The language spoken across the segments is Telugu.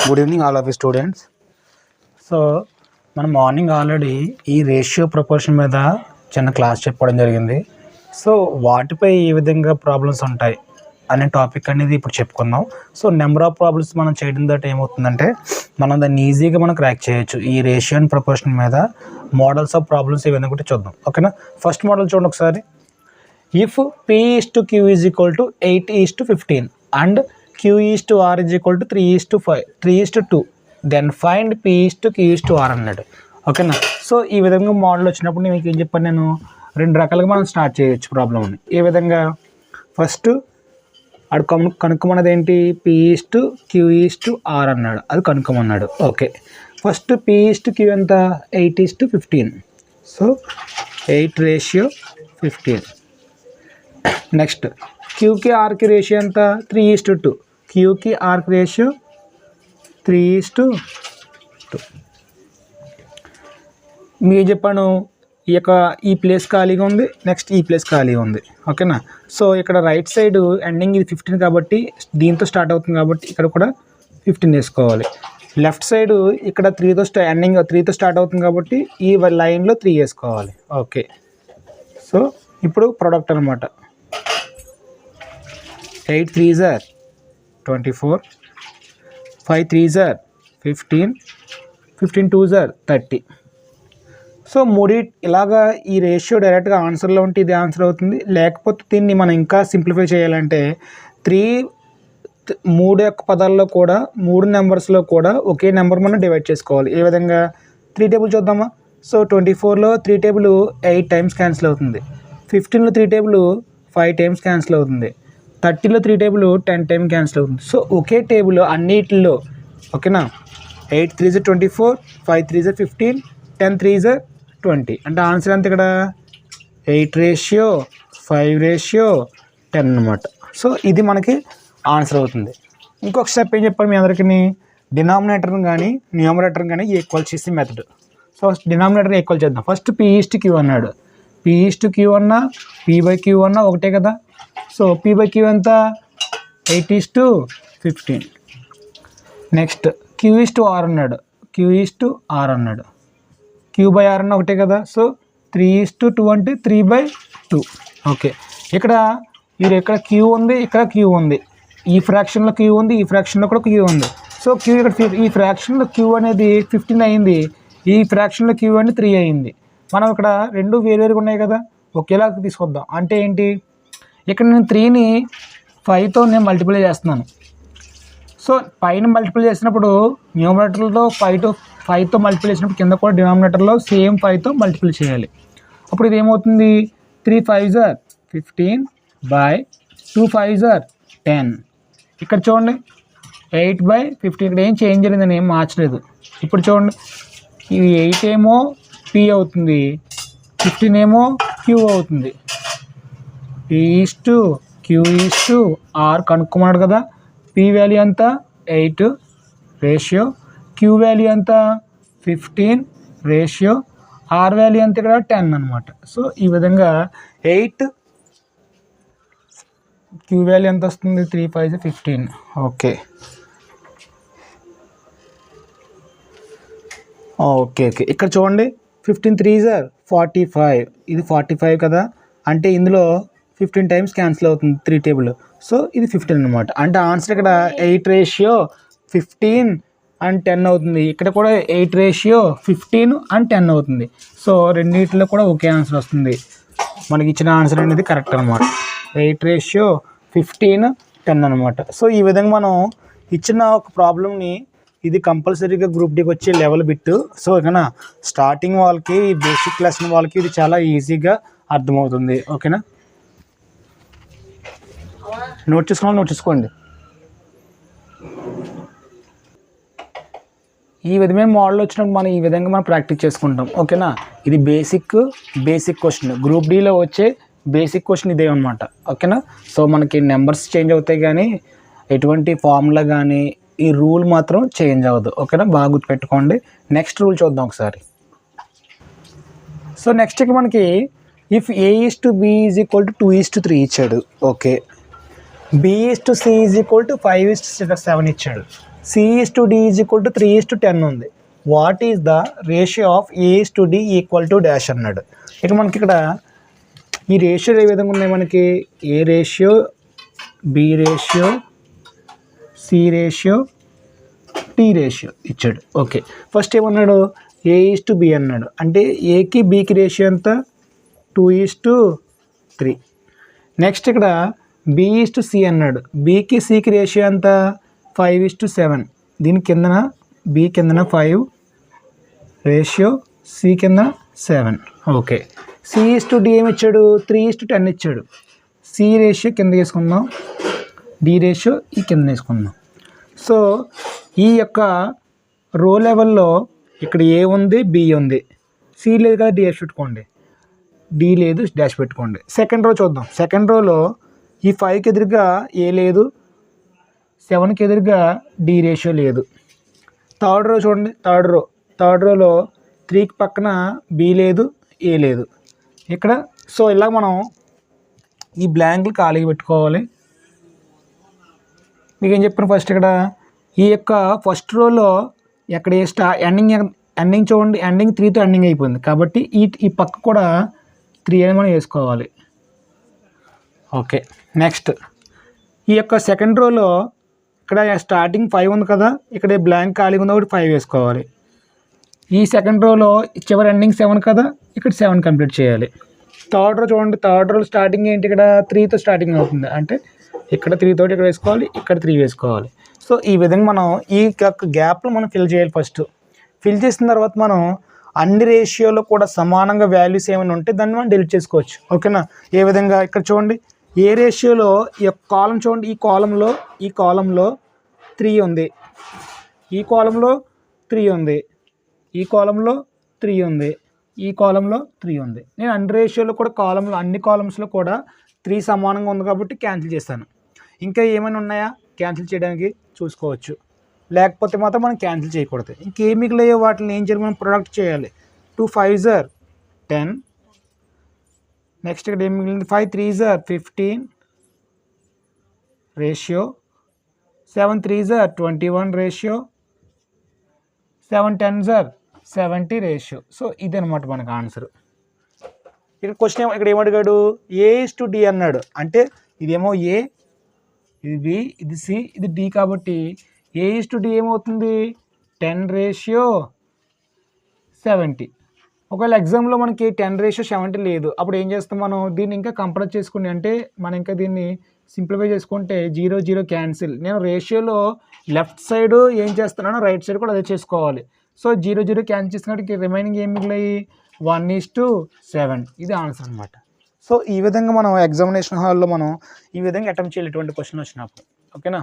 Good evening all of you students. So మనం మార్నింగ్ ఆల్రెడీ ఈ రేషియో ప్రపోర్షన్ మీద చిన్న క్లాస్ చెప్పడం జరిగింది. సో వాటిపై ఏ విధంగా ప్రాబ్లమ్స్ ఉంటాయి అనే టాపిక్ అనేది ఇప్పుడు చెప్పుకుందాం. సో నెంబర్ ఆఫ్ ప్రాబ్లమ్స్ మనం చేయడం తోటి ఏమవుతుందంటే మనం దాన్ని ఈజీగా మనం క్రాక్ చేయొచ్చు. ఈ రేషియో అండ్ ప్రపోర్షన్ మీద మోడల్స్ ఆఫ్ ప్రాబ్లమ్స్ ఏ విధంగా కూడా చూద్దాం. ఓకేనా, ఫస్ట్ మోడల్ చూడండి ఒకసారి. If P/Q is equal to 8:15 and Q/R is equal to 3:5, 3:2, then find P/Q/R అన్నాడు. ఓకేనా, సో ఈ విధంగా మోడల్ వచ్చినప్పుడు నేను మీకు ఏం చెప్పాను, నేను రెండు రకాలుగా మనం స్టార్ట్ చేయొచ్చు ప్రాబ్లమ్ని. ఏ విధంగా, ఫస్ట్ అడు కనుక్కోమన్నది ఏంటి, P/Q/R అన్నాడు, అది కనుక్కోమన్నాడు. ఓకే, ఫస్ట్ P/Q ఎంత, 8:15. సో 8:15. నెక్స్ట్ క్యూకి ఆర్కి రేషియో ఎంత, 3:2. క్యూకి ఆర్కి రేషియో 3:2. మీకు చెప్పాను, ఈ ప్లేస్ ఖాళీగా ఉంది, నెక్స్ట్ ఈ ప్లేస్ ఖాళీగా ఉంది. ఓకేనా, సో ఇక్కడ రైట్ సైడ్ ఎండింగ్ ఇది 15 కాబట్టి దీంతో స్టార్ట్ అవుతుంది కాబట్టి ఇక్కడ కూడా 15 వేసుకోవాలి. లెఫ్ట్ సైడ్ ఇక్కడ 3తో ఎండింగ్ 3తో స్టార్ట్ అవుతుంది కాబట్టి ఈ లైన్లో 3 వేసుకోవాలి. ఓకే, సో ఇప్పుడు ప్రొడక్ట్ అనమాట. 8 3s are 24, 5 3s are 15, 15 2s are 30. So ఇలాగా ఈ రేషియో డైరెక్ట్గా ఆన్సర్లో ఉంటే ఇది ఆన్సర్ అవుతుంది. లేకపోతే దీన్ని మనం ఇంకా సింప్లిఫై చేయాలంటే 3 యొక్క పదాల్లో కూడా 3 నెంబర్స్లో కూడా ఒకే నెంబర్ మనం డివైడ్ చేసుకోవాలి. ఏ విధంగా, 3 టేబుల్ చూద్దామా. సో 24లో 3 టేబుల్ 8 టైమ్స్ క్యాన్సిల్ అవుతుంది. 15లో 3 టేబుల్ 5 టైమ్స్ క్యాన్సిల్ అవుతుంది. 30లో 3 టేబుల్ 10 టైమ్ క్యాన్సిల్ అవుతుంది. సో ఒకే టేబుల్ అన్నిటిలో. ఓకేనా, 8 3s are 24, 5 3s are 15, 10 3s are 20. అంటే ఆన్సర్ ఎంత ఇక్కడ, 8:5:10 అనమాట. సో ఇది మనకి ఆన్సర్ అవుతుంది. ఇంకొక స్టెప్ ఏం చెప్పాలి మీ అందరికీ, డినామినేటర్ని కానీ న్యూమరేటర్ని కానీ ఈక్వల్ చేసే మెథడ్. సో డినామినేటర్ని ఈక్వల్ చేద్దాం. ఫస్ట్ P/Q అన్నాడు. P/Q అన్నా P/Q అన్నా ఒకటే కదా. సో P/Q ఎంత, 8:15. నెక్స్ట్ Q/R అన్నాడు. Q/R అన్నాడు. Q/R అన్న ఒకటే కదా. సో 3:2 అంటే 3/2. ఓకే, ఇక్కడ Q ఉంది, ఇక్కడ Q ఉంది, ఈ ఫ్రాక్షన్లో Q ఉంది, ఈ ఫ్రాక్షన్లో కూడా Q ఉంది. సో Q ఇక్కడ ఈ ఫ్రాక్షన్లో Q అనేది 15 అయింది, ఈ ఫ్రాక్షన్లో Q అనేది 3 అయింది. మనం ఇక్కడ రెండు వేరువేరుగా ఉన్నాయి కదా, ఒకేలా తీసుకొద్దాం. అంటే ఏంటి, ఇక్కడ నేను 3ని 5తో నేను మల్టిప్లై చేస్తున్నాను. సో పైన మల్టిప్లై చేసినప్పుడు న్యూమరేటర్లో 5తో మల్టిప్లై చేసినప్పుడు కింద కూడా డినామినేటర్లో సేమ్ 5తో మల్టిప్లై చేయాలి. అప్పుడు ఇది ఏమవుతుంది, 3 5s are 15 by 2 5s are 10. ఇక్కడ చూడండి 8/15. ఇక్కడ ఏం చేంజ్ చేయలేదని ఏం మార్చలేదు. ఇప్పుడు చూడండి, ఇది 8 ఏమో P అవుతుంది, 15 ఏమో Q అవుతుంది. P/Q/R కనుక్కున్నాడు కదా. P వాల్యూ ఎంత, 8 రేషియో, Q వాల్యూ ఎంత, 15 రేషియో, R వాల్యూ ఎంత ఇక్కడ 10 అనమాట. సో ఈ విధంగా 8 Q వాల్యూ ఎంత వస్తుంది, 3 5 15. ఓకే ఓకే ఓకే ఇక్కడ చూడండి, 15 3s are 45. ఇది 45 కదా, అంటే ఇందులో 15 టైమ్స్ క్యాన్సిల్ అవుతుంది 3 టేబుల్. సో ఇది 15 అనమాట. అంటే ఆన్సర్ ఇక్కడ 8:15 and 10 అవుతుంది. ఇక్కడ కూడా 8:15 and 10 అవుతుంది. సో రెండింటిలో కూడా ఒకే ఆన్సర్ వస్తుంది. మనకి ఇచ్చిన ఆన్సర్ అనేది కరెక్ట్ అనమాట, 8:15 10 అనమాట. సో ఈ విధంగా మనం ఇచ్చిన ఒక ప్రాబ్లమ్ని, ఇది కంపల్సరీగా గ్రూప్ డీకి వచ్చే లెవెల్ బిట్. సో ఓకేనా, స్టార్టింగ్ వాళ్ళకి, బేసిక్ లెసన్ వాళ్ళకి ఇది చాలా ఈజీగా అర్థమవుతుంది. ఓకేనా, నోట్ చేసుకోండి. ఈ విధమైన మోడల్ వచ్చినప్పుడు మనం ఈ విధంగా మనం ప్రాక్టీస్ చేసుకుంటాం. ఓకేనా, ఇది బేసిక్ క్వశ్చన్, గ్రూప్ డీలో వచ్చే బేసిక్ క్వశ్చన్ ఇదే అనమాట. ఓకేనా, సో మనకి నెంబర్స్ చేంజ్ అవుతాయి కానీ ఎటువంటి ఫార్ములా కానీ ఈ రూల్ మాత్రం చేంజ్ అవ్వదు. ఓకేనా, బాగా గుర్తుపెట్టుకోండి. నెక్స్ట్ రూల్ చూద్దాం ఒకసారి. సో నెక్స్ట్ మనకి if A/B is equal to 2:3 ఇచ్చాడు. Okay, B/C is equal to 5:7 ఇచ్చాడు. C/D ఈజ్ ఈక్వల్ టు 3:10 ఉంది. What is the ratio of A/D equal to dash అన్నాడు. ఇక మనకి ఇక్కడ ఈ రేషియోలు ఏ విధంగా ఉన్నాయి, మనకి A ratio, B ratio, C ratio, T ratio ఇచ్చాడు. ఓకే, ఫస్ట్ ఏమన్నాడు, A/B అన్నాడు. అంటే ఏకి బీకి రేషియో ఎంత, 2:3. నెక్స్ట్ ఇక్కడ B/C అన్నాడు. బీకి సికి రేషియో ఎంత, 5:7. దీని కిందన బి కిందన 5 రేషియో, సి కింద 7. ఓకే, C/D ఏమి ఇచ్చాడు, 3:10 ఇచ్చాడు. సి రేషియో కింద వేసుకుందాం, డి రేషియో ఈ కింద వేసుకుందాం. సో ఈ యొక్క రో లెవెల్లో ఇక్కడ ఏ ఉంది, బి ఉంది, సి లేదు కదా డాష్ పెట్టుకోండి, డి లేదు డాష్ పెట్టుకోండి. సెకండ్ రో చూద్దాం. సెకండ్ రోలో ఈ 5కి ఎదురుగా ఏ లేదు, 7కి ఎదురుగా డి రేషియో లేదు. థర్డ్ రో చూడండి, థర్డ్ రోలో 3కి పక్కన బి లేదు, ఏ లేదు ఇక్కడ. సో ఇలా మనం ఈ బ్లాంక్లు ఖాళీగా పెట్టుకోవాలి. మీకు ఏం చెప్పాను, ఫస్ట్ ఇక్కడ ఈ యొక్క ఫస్ట్ రోలో ఎక్కడ ఎండింగ్ చూడండి, ఎండింగ్ 3తో ఎండింగ్ అయిపోయింది కాబట్టి ఈ పక్క కూడా 3 అని మనం వేసుకోవాలి. ఓకే, నెక్స్ట్ ఈ యొక్క సెకండ్ రోలో ఇక్కడ స్టార్టింగ్ 5 ఉంది కదా, ఇక్కడ బ్లాంక్ ఖాళీగా ఉంది ఒకటి 5 వేసుకోవాలి. ఈ సెకండ్ రోలో చివరి ఎండింగ్ 7 కదా, ఇక్కడ 7 కంప్లీట్ చేయాలి. థర్డ్ రో చూడండి, థర్డ్ రోలో స్టార్టింగ్ ఏంటి, ఇక్కడ 3తో స్టార్టింగ్ అవుతుంది, అంటే ఇక్కడ 3 తోటి ఇక్కడ వేసుకోవాలి, ఇక్కడ 3 వేసుకోవాలి. సో ఈ విధంగా మనం ఈ యొక్క గ్యాప్లో మనం ఫిల్ చేయాలి. ఫస్ట్ ఫిల్ చేసిన తర్వాత మనం అన్ని రేషియోలో కూడా సమానంగా వాల్యూస్ ఏమైనా ఉంటే దాన్ని మనం డిలీట్ చేసుకోవచ్చు. ఓకేనా, ఏ విధంగా ఇక్కడ చూడండి, ఏ రేషియోలో ఈ యొక్క కాలం చూడండి, ఈ కాలంలో 3 ఉంది, ఈ కాలంలో 3 ఉంది, ఈ కాలంలో 3 ఉంది, ఈ కాలంలో 3 ఉంది. నేను అన్ని రేషియోలో కూడా అన్ని కాలమ్స్లో కూడా 3 సమానంగా ఉంది కాబట్టి క్యాన్సిల్ చేస్తాను. ఇంకా ఏమైనా ఉన్నాయా క్యాన్సిల్ చేయడానికి చూసుకోవచ్చు, లేకపోతే మాత్రం మనం క్యాన్సిల్ చేయకూడదు. ఇంకేం మిగిలియో వాటిని ఏం చేయాలి, మనం ప్రొడక్ట్ చేయాలి. 2 5s are 10. నెక్స్ట్ ఇక్కడ ఏం మిగిలింది, 5 3s are 15 ratio, 7 3s are 21 ratio, 7 10s are 70 ratio. So ఇదనమాట మనకు ఆన్సర్. ఇక్కడ క్వశ్చన్ ఇక్కడ ఏమడిగాడు, A/D అన్నాడు. అంటే ఇదేమో ఏ, ఇది బి, ఇది సి, ఇది డి కాబట్టి A/D ఏమవుతుంది, 10:70. ఒకవేళ ఎగ్జామ్లో మనకి 10:70 లేదు, అప్పుడు ఏం చేస్తాం మనం, దీన్ని ఇంకా కంపేర్ చేసుకుని, అంటే మనం ఇంకా దీన్ని సింప్లిఫై చేసుకుంటే 0 0 క్యాన్సిల్. నేను రేషియోలో లెఫ్ట్ సైడ్ ఏం చేస్తున్నానో రైట్ సైడ్ కూడా అదే చేసుకోవాలి. సో 0 0 క్యాన్సిల్ చేసినట్టు రిమైనింగ్ ఏం మిగిలాయి, 1:7. ఇది ఆన్సర్ అనమాట. సో ఈ విధంగా మనం ఎగ్జామినేషన్ హాల్లో మనం ఈ విధంగా అటెంప్ట్ చేయాలి ఇటువంటి క్వశ్చన్ వచ్చినప్పుడు. ఓకేనా,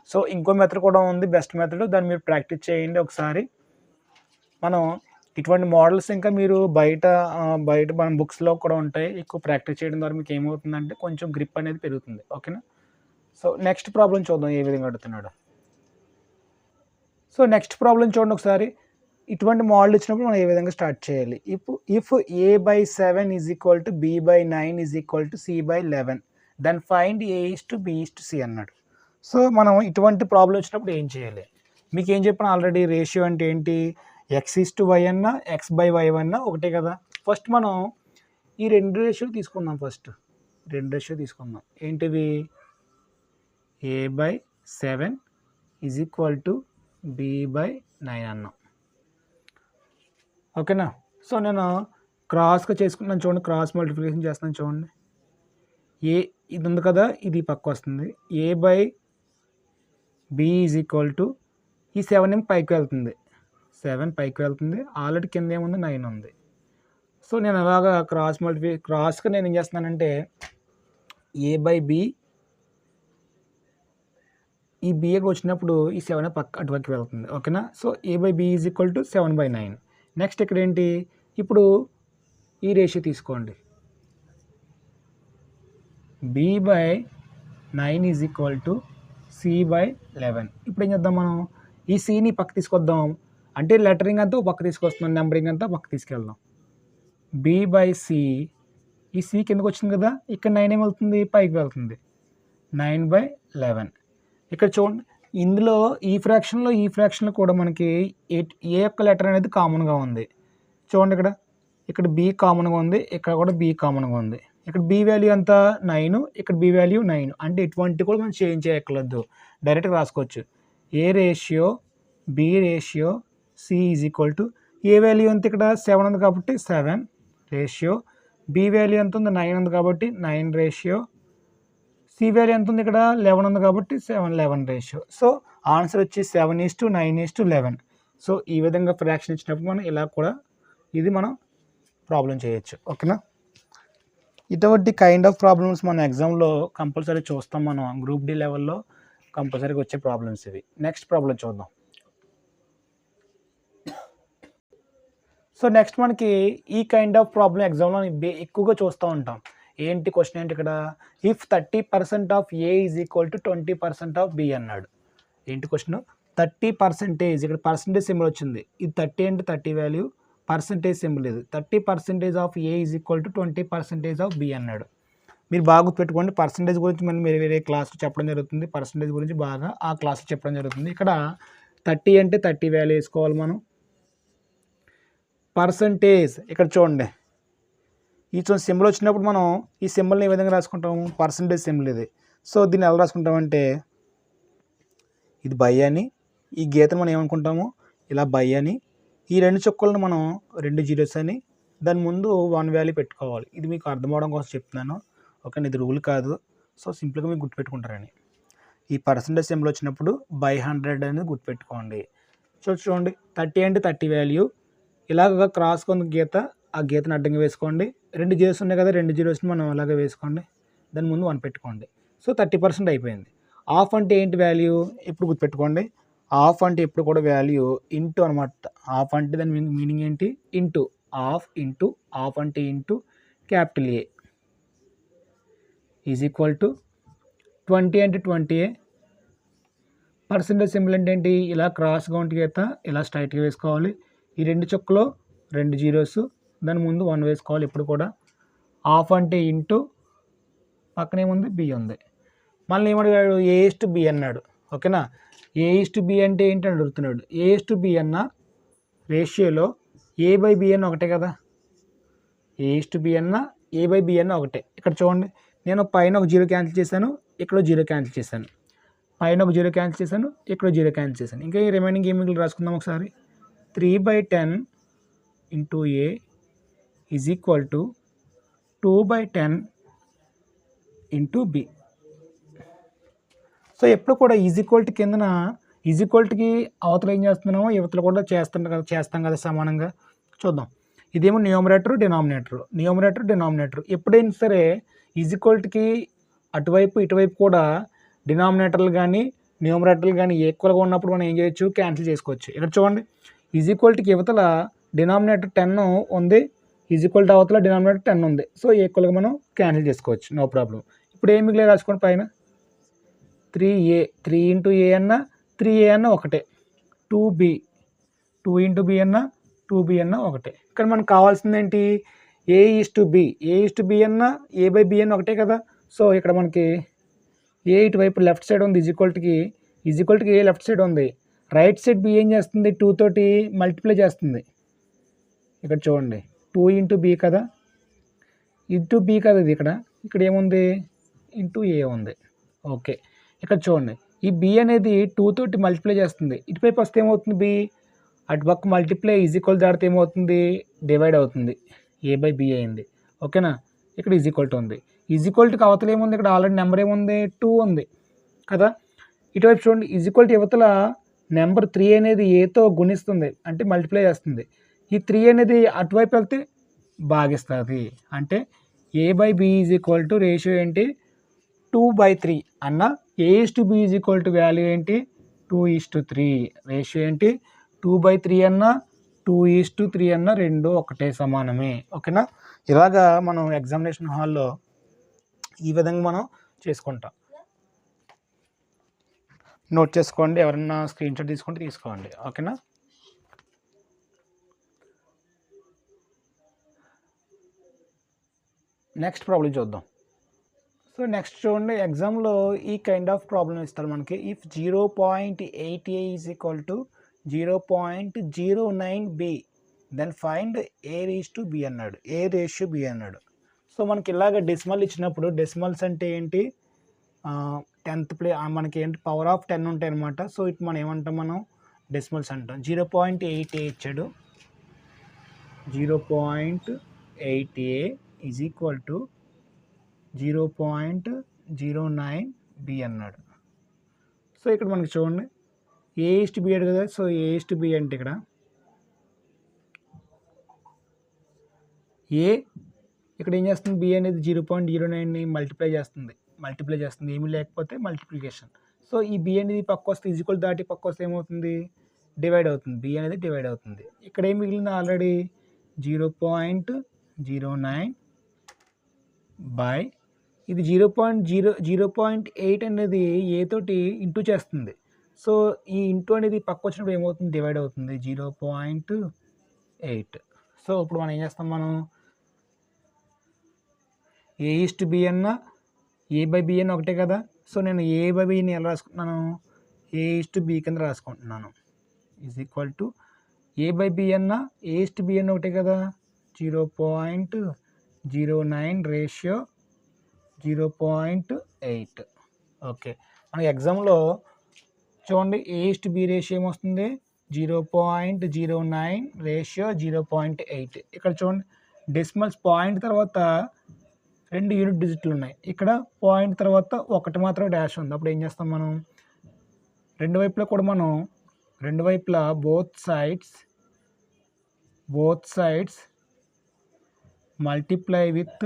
సో ఇంకో మెథడ్ కూడా ఉంది, బెస్ట్ మెథడ్, దాన్ని మీరు ప్రాక్టీస్ చేయండి ఒకసారి. మనం ఇటువంటి మోడల్స్ ఇంకా మీరు బయట మన బుక్స్లో కూడా ఉంటాయి. ఎక్కువ ప్రాక్టీస్ చేయడం ద్వారా మీకు ఏమవుతుందంటే కొంచెం గ్రిప్ అనేది పెరుగుతుంది. ఓకేనా, సో నెక్స్ట్ ప్రాబ్లం చూద్దాం ఏ విధంగా అడుగుతున్నాడు. సో నెక్స్ట్ ప్రాబ్లం చూడండి ఒకసారి. ఇటువంటి మోడల్ ఇచ్చినప్పుడు మనం ఏ విధంగా స్టార్ట్ చేయాలి. If A/7 = B/9 = C/11 then find A/B/C అన్నాడు. సో మనం ఇటువంటి ప్రాబ్లం వచ్చినప్పుడు ఏం చేయాలి, మీకు ఏం చెప్పిన ఆల్రెడీ, రేషియో అంటే ఏంటి, X/Y అన్నా X/Y అన్నా ఒకటే కదా. ఫస్ట్ మనం ఈ 2 రేషియోలు తీసుకుందాం. ఫస్ట్ 2 రేషియో తీసుకుందాం. ఏంటివి, A/7 = B/9 అన్నాం. ఓకేనా, సో నేను క్రాస్గా చేసుకున్నాను చూడండి, క్రాస్ మల్టిప్లికేషన్ చేస్తున్నాను చూడండి. ఇది ఉంది కదా, ఇది పక్క వస్తుంది. A/B = ఈ 7 పైకి వెళ్తుంది, 7 పైకి వెళ్తుంది, ఆల్రెడీ కింద ఏముంది, 9 ఉంది. సో నేను అలాగా క్రాస్గా నేను ఏం చేస్తున్నానంటే A/B, ఈ బిఏకి వచ్చినప్పుడు ఈ 7 పక్క అటువైపు వెళ్తుంది. ఓకేనా, సో A/B = 7/9. నెక్స్ట్ ఇక్కడ ఏంటి, ఇప్పుడు ఈ రేషియో తీసుకోండి, B/9 = C/11. ఇప్పుడు ఏం చేద్దాం, మనం ఈ సిని పక్క తీసుకొద్దాం, అంటే లెటరింగ్ అంతా పక్క తీసుకొస్తున్నాం, నెంబరింగ్ అంతా పక్క తీసుకెళ్దాం. B/C, ఈ సి కిందకు వచ్చింది కదా, ఇక్కడ 9 ఏమవుతుంది, పైకి వెళ్తుంది, 9/11. ఇక్కడ చూడండి ఇందులో ఈ ఫ్రాక్షన్లో కూడా మనకి ఏ యొక్క లెటర్ అనేది కామన్గా ఉంది. చూడండి ఇక్కడ బి కామన్గా ఉంది, ఇక్కడ కూడా బి కామన్గా ఉంది. ఇక్కడ బి వాల్యూ ఎంత 9, ఇక్కడ బి వాల్యూ 9. అంటే ఇటువంటి కూడా మనం చేంజ్ చేయక్కర్లేదు, డైరెక్ట్గా రాసుకోవచ్చు. A ratio B ratio C is equal to A value ఎంత ఇక్కడ 7 ఉంది కాబట్టి 7 రేషియో, బి వాల్యూ ఎంత ఉంది 9 ఉంది కాబట్టి 9 రేషియో, సి వాల్యూ ఎంత ఉంది ఇక్కడ 11 ఉంది కాబట్టి 11 రేషియో. సో ఆన్సర్ వచ్చి 7:9:11. సో ఈ విధంగా ఫ్రాక్షన్ ఇచ్చినప్పుడు మనం ఇలా కూడా ఇది మనం ప్రాబ్లం చేయొచ్చు. ఓకేనా? ఇటువంటి కైండ్ ఆఫ్ ప్రాబ్లమ్స్ మన ఎగ్జామ్లో కంపల్సరీ చూస్తాం. మనం గ్రూప్ డి లెవెల్లో కంపల్సరీగా వచ్చే ప్రాబ్లమ్స్ ఇవి. నెక్స్ట్ ప్రాబ్లం చూద్దాం. సో నెక్స్ట్ మనకి ఈ కైండ్ ఆఫ్ ప్రాబ్లం ఎగ్జామ్లో ఎక్కువగా చూస్తూ ఉంటాం. ఏంటి క్వశ్చన్ ఏంటి ఇక్కడ, if 30% of A is equal to 20% of B అన్నాడు. ఏంటి క్వశ్చన్, 30% ఇక్కడ పర్సంటేజ్ సింబల్ వచ్చింది, ఇది 30 అంటే 30 వాల్యూ, పర్సంటేజ్ సింబల్ ఇది. 30% of A is equal to 20% of B అన్నాడు. మీరు బాగా గుర్తుపెట్టుకోండి, పర్సంటేజ్ గురించి మనం వేరే క్లాస్లో చెప్పడం జరుగుతుంది, పర్సంటేజ్ గురించి బాగా ఆ క్లాస్లో చెప్పడం జరుగుతుంది. ఇక్కడ 30 అంటే 30 వాల్యూ వేసుకోవాలి మనం. పర్సంటేజ్ ఇక్కడ చూడండి, ఈ సింబల్ వచ్చినప్పుడు మనం ఈ సింబల్ని ఏ విధంగా రాసుకుంటాము, పర్సంటేజ్ సింబల్ ఇది. సో దీన్ని ఎలా రాసుకుంటామంటే ఇది బై అని, ఈ గీతను మనం ఏమనుకుంటాము ఇలా బై అని, ఈ 2 చుక్కలను మనం 2 జీరోస్ అని, దాని ముందు 1 వాల్యూ పెట్టుకోవాలి. ఇది మీకు అర్థం అవడం కోసం చెప్తున్నాను. ఓకే, ఇది రూల్ కాదు. సో సింపుల్గా మీకు గుర్తుపెట్టుకుంటారని. ఈ పర్సంటేజ్ సింబల్ వచ్చినప్పుడు బై 100 అనేది గుర్తుపెట్టుకోండి. చూడండి 30 అంటే 30 వాల్యూ, ఇలాగ క్రాస్ కొంత గీత, ఆ గీతను అడ్డంగా వేసుకోండి. 2 జీరోస్ ఉన్నాయి కదా, 2 జీరోస్ని మనం అలాగే వేసుకోండి, దాని ముందు 1 పెట్టుకోండి. సో 30% అయిపోయింది. ఆఫ్ అంటే ఏంటి వాల్యూ, ఇప్పుడు గుర్తుపెట్టుకోండి. ఆఫ్ అంటే ఎప్పుడు కూడా వాల్యూ ఇంటూ అనమాట. ఆఫ్ అంటే దాని మీనింగ్ ఏంటి, ఇంటూ. ఆఫ్ అంటే into capital A is equal to 20 అంటే 20A. పర్సంటేజ్ సింబల్ అంటే ఏంటి, ఇలా క్రాస్గా ఉంటే గీత ఇలా స్ట్రైట్గా వేసుకోవాలి. ఈ 2 చుక్కలో 2 జీరోస్, దాని ముందు 1 వేసుకోవాలి ఎప్పుడు కూడా. ఆఫ్ అంటే ఇంటూ, పక్కనేముంది బి ఉంది. మళ్ళీ ఏమడిగాడు, A:B అన్నాడు. ఓకేనా, A:B అంటే ఏంటి అని అడుగుతున్నాడు. A:B అన్న రేషియోలో A/B అన్న ఒకటే కదా, A:B అన్న A/B అన్న ఒకటే. ఇక్కడ చూడండి, నేను పైన ఒక 0 క్యాన్సిల్ చేశాను, ఇక్కడ 0 క్యాన్సిల్ చేశాను, పైన ఒక 0 క్యాన్సిల్ చేశాను, ఇక్కడ 0 క్యాన్సిల్ చేశాను. ఇంకా ఈ రిమైనింగ్ ఏమి రాసుకుందాం ఒకసారి. 3/10 into A is equal to 2/10 into B. So ఎప్పుడు కూడా ఈక్వల్టీ కిందన ఈక్వల్టీకి అవతల ఏం చేస్తున్నామో యువతలు కూడా చేస్తాం కదా సమానంగా. చూద్దాం, ఇదేమో న్యూమరేటర్ డినామినేటర్. ఎప్పుడైనా సరే ఈక్వల్టీకి అటువైపు ఇటువైపు కూడా డినామినేటర్లు కానీ న్యూమరేటర్లు కానీ ఈక్వల్గా ఉన్నప్పుడు మనం ఏం చేయొచ్చు, క్యాన్సిల్ చేసుకోవచ్చు. ఇక్కడ చూడండి, ఈక్వల్టీకి యువతల డినామినేటర్ 10 ఉంది, ఈక్వల్టీ అవతల డినామినేటర్ 10 ఉంది. సో ఈక్వల్గా మనం క్యాన్సిల్ చేసుకోవచ్చు, నో ప్రాబ్లం. ఇప్పుడు ఏం మిగిలే రాసుకోండి, పైన 3A, 3 ఇంటూ ఏ అన్న 3A అన్న ఒకటే, 2B 2 ఇంటూ బి అన్న 2B అన్న ఒకటే. ఇక్కడ మనకు కావాల్సింది ఏంటి, A:B అన్న A/B అన్న ఒకటే కదా. సో ఇక్కడ మనకి ఏ ఇటువైపు లెఫ్ట్ సైడ్ ఉంది, ఈక్వల్టీకి ఏ లెఫ్ట్ సైడ్ ఉంది, రైట్ సైడ్ బి ఏం చేస్తుంది, 2 తోటి మల్టిప్లై చేస్తుంది. ఇక్కడ చూడండి 2 ఇంటూ బి కదా, ఇంటూ బి కదా ఇది, ఇక్కడ ఏముంది, ఇంటూ ఏ ఉంది. ఓకే, ఇక్కడ చూడండి, ఈ బి అనేది 2 తోటి మల్టిప్లై చేస్తుంది, ఇటువైపు వస్తే ఏమవుతుంది, బి అటుపక్క మల్టిప్లై ఈక్వల్ దాడితే ఏమవుతుంది, డివైడ్ అవుతుంది, A/B అయింది. ఓకేనా, ఇక్కడ ఈక్వల్టీ ఉంది, ఈక్వల్టీకి అవతల ఏముంది, ఇక్కడ ఆల్రెడీ నెంబర్ ఏముంది, 2 ఉంది కదా. ఇటువైపు చూడండి, ఈక్వల్టీ యువతల నెంబర్ 3 అనేది ఏతో గుణిస్తుంది, అంటే మల్టిప్లై చేస్తుంది. ఈ 3 అనేది అటువైపు వెళ్తే భాగిస్తుంది, అంటే A/B is equal to ratio ఏంటి, 2/3 అన్న. A:B is equal to value ఏంటి, 2:3. రేషియో ఏంటి, 2/3 అన్న 2:3 అన్న, రెండు ఒకటే సమానమే. ఓకేనా, ఇలాగా మనం ఎగ్జామినేషన్ హాల్లో ఈ విధంగా మనం చేసుకుంటాం. నోట్ చేసుకోండి, ఎవరన్నా స్క్రీన్ షాట్ తీసుకుంటే తీసుకోండి. ఓకేనా, నెక్స్ట్ ప్రాబ్లం చూద్దాం. సో నెక్స్ట్ చూడండి, ఎగ్జామ్లో ఈ కైండ్ ఆఫ్ ప్రాబ్లమ్ ఇస్తారు మనకి. If 0.8a is equal to 0.09b then find a రీస్ టు b అన్నాడు, a రేషియో b అన్నాడు. సో మనకి ఇలాగ డెసిమల్ ఇచ్చినప్పుడు, డెసిమల్స్ అంటే ఏంటి, 10th ప్లే మనకి ఏంటి పవర్ ఆఫ్ 10 ఉంటాయి అనమాట. సో ఇటు మనం ఏమంటాం, మనం డెసిమల్స్ అంటాం. 0.8a ఇచ్చాడు, 0.8a is equal to 0.09b అన్నాడు. సో ఇక్కడ మనకి చూడండి a ఈస్ టు b అడు కదా. So a is to b అంటే ఇక్కడ a ఇక్కడ ఏం చేస్తుంది, b అనేది 0.09ని మల్టిప్లై చేస్తుంది, ఏమీ లేకపోతే మల్టిప్లికేషన్. సో ఈ b అనేది పక్క వస్తే, ఈక్వల్ దాటి పక్క వస్తే ఏమవుతుంది, డివైడ్ అవుతుంది, b అనేది డివైడ్ అవుతుంది. ఇక్కడ ఏం మిగిలింది, ఆల్రెడీ 0.09 బై ఇది 0.8 అనేది ఏ తోటి ఇంటూ చేస్తుంది. సో ఈ ఇంటూ అనేది పక్క వచ్చినప్పుడు ఏమవుతుంది, డివైడ్ అవుతుంది, 0.8. సో ఇప్పుడు మనం ఏం చేస్తాం, మనం a ఈస్ టు b అన్న a బై b అన్న ఒకటే కదా. సో నేను a బై bని ఎలా రాసుకుంటున్నాను, a ఈస్ టు b కింద రాసుకుంటున్నాను. Is equal to a by b అన్న a ఈస్ టు b అన్న ఒకటే కదా. 0.09 రేషియో 0.8. ఓకే, మనకి ఎగ్జామ్లో చూడండి a is to b ratio ఏమొస్తుంది, 0.09 రేషియో 0.8. ఇక్కడ చూడండి డెసిమల్స్ పాయింట్ తర్వాత 2 యూనిట్ డిజిట్లు ఉన్నాయి, ఇక్కడ పాయింట్ తర్వాత ఒకటి మాత్రం డాష్ ఉంది. అప్పుడు ఏం చేస్తాం, మనం రెండు వైపులా బోత్ సైడ్స్ మల్టిప్లై విత్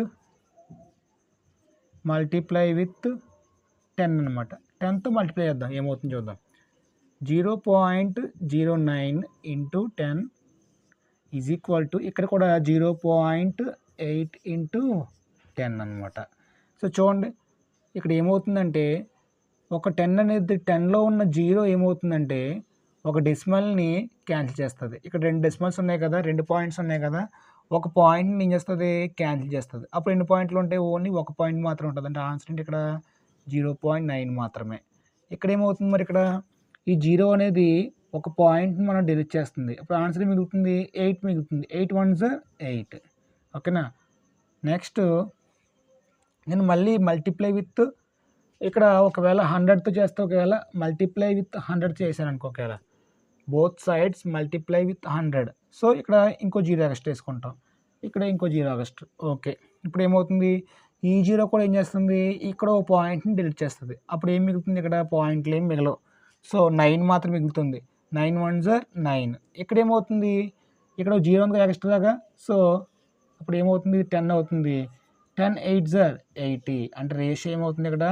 10 అనమాట. 10తో మల్టిప్లై చేద్దాం, ఏమవుతుంది చూద్దాం. 0.09 ఇంటూ 10 ఈజ్ ఈక్వల్ టు, ఇక్కడ కూడా 0.8 ఇంటూ 10 అనమాట. సో చూడండి ఇక్కడ ఏమవుతుందంటే, ఒక 10 అనేది 10లో ఉన్న 0 ఏమవుతుందంటే ఒక డెసిమల్ని క్యాన్సిల్ చేస్తుంది. ఇక్కడ 2 డెసిమల్స్ ఉన్నాయి కదా, 2 పాయింట్స్ ఉన్నాయి కదా, ఒక పాయింట్ని ఏం చేస్తుంది, క్యాన్సిల్ చేస్తుంది. అప్పుడు 2 పాయింట్లు ఉంటే ఓన్లీ ఒక పాయింట్ మాత్రం ఉంటుంది, అంటే ఆన్సర్ ఏంటి ఇక్కడ 0.9 మాత్రమే. ఇక్కడ ఏమవుతుంది, మరి ఇక్కడ ఈ 0 అనేది ఒక పాయింట్ని మనం డిలీట్ చేస్తుంది, అప్పుడు ఆన్సర్ మిగులుతుంది 8 మిగులుతుంది. 8 1s are 8. ఓకేనా. నెక్స్ట్ నేను మళ్ళీ మల్టిప్లై విత్, ఇక్కడ ఒకవేళ 100తో చేస్తే, ఒకవేళ మల్టిప్లై విత్ 100 చేశాను అనుకో, ఒకవేళ both sides multiply with 100. So ఇక్కడ ఇంకో 0 ఎక్స్ట్రా వేసుకుంటాం, ఇక్కడ ఇంకో 0 ఎక్స్ట్రా. ఓకే, ఇప్పుడు ఏమవుతుంది, ఈ 0 కూడా ఏం చేస్తుంది, ఇక్కడ ఒక పాయింట్ని డిలీట్ చేస్తుంది. అప్పుడు ఏం మిగులుతుంది, ఇక్కడ పాయింట్లు ఏం మిగలవు. సో 9 మాత్రం మిగులుతుంది. 9 1s are 9. ఇక్కడ ఏమవుతుంది, ఇక్కడ 0 ఉంది ఎక్స్ట్రాగా. సో అప్పుడు ఏమవుతుంది, 10 అవుతుంది. 10 8s are 80, అంటే రేషియో ఏమవుతుంది, ఇక్కడ